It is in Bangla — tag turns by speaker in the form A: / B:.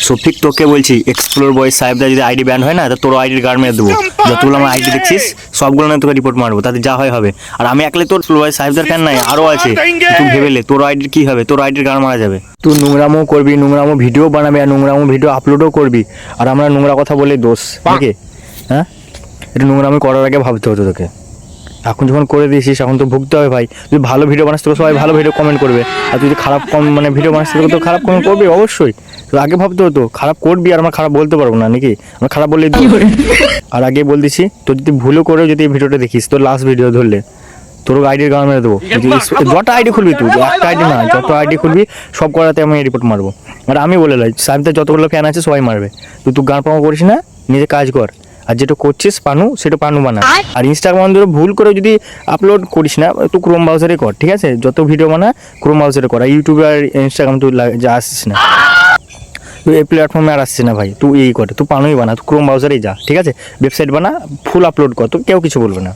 A: সফিক তোকে বলছি, এক্সপ্লোর বয় সাহেবদা যদি আইডি ব্যান হয় না, তো তোর আইডির গার্ড মেরে দেবো। যতগুলো আমার আইডি দেখছিস সবগুলো না তোকে রিপোর্ট মারবো, তাতে যা হয় হবে। আর আমি একলে তোর বয় সাহেবদার ফ্যান নাই, আরও আছে। তুই ভেবেলে তোর আইডির কি হবে, তোর আইডির গার্ড মারা যাবে। তুই নোংরামও করবি, নোংরামো ভিডিও বানাবি, আর নোংরামো ভিডিও আপলোডও করবি, আর আমরা নোংরা কথা বলে দোষ নাকি? হ্যাঁ, এটা নোংরামি করার আগে ভাবতে হতো তোকে। এখন যখন করে দিয়েছিস এখন তো ভুগতে হবে ভাই। তুই ভালো ভিডিও বানাস তোকে সবাই ভালো ভিডিও কমেন্ট করবে, আর তুই যদি খারাপ মানে ভিডিও বানাস তোকে তো খারাপ কমেন্ট করবি অবশ্যই। তো আগে ভাবতে হতো খারাপ করবি, আর আমরা খারাপ বলতে পারবো না নাকি? আমরা খারাপ বললেই আর আগে বল দিছি, তোর যদি ভুলও করেও যদি এই ভিডিওটা দেখিস, তোর লাস্ট ভিডিও ধরলে তোর আইডির গান মেরে দেবো। যত আইডি খুলবি তুই, একটা আইডি না যত আইডি খুলবি সব করাতে আমি রিপোর্ট মারবো। আর আমি বলে লাই সাহেবদের যতগুলো ফ্যান আছে সবাই মারবে। তুই গান পামা করিস না, নিজে কাজ কর। আর যেটা করছিস পানু, সেটা পানু বানা। আর ইনস্টাগ্রাম ধরে ভুল করে যদি আপলোড করিস না, তুই ক্রোম ব্রাউজারে কর, ঠিক আছে? যত ভিডিও বানা ক্রোম ব্রাউজারে কর। আর ইউটিউবে আর ইনস্টাগ্রাম তুই যা আসছিস না, তুই এই প্ল্যাটফর্মে আর আসছিস না ভাই। তুই এই করে, তুই পানুই বানা, তুই ক্রোম ব্রাউজারেই যা, ঠিক আছে? ওয়েবসাইট বানা, ফুল আপলোড কর, তো কেউ কিছু বলবে না।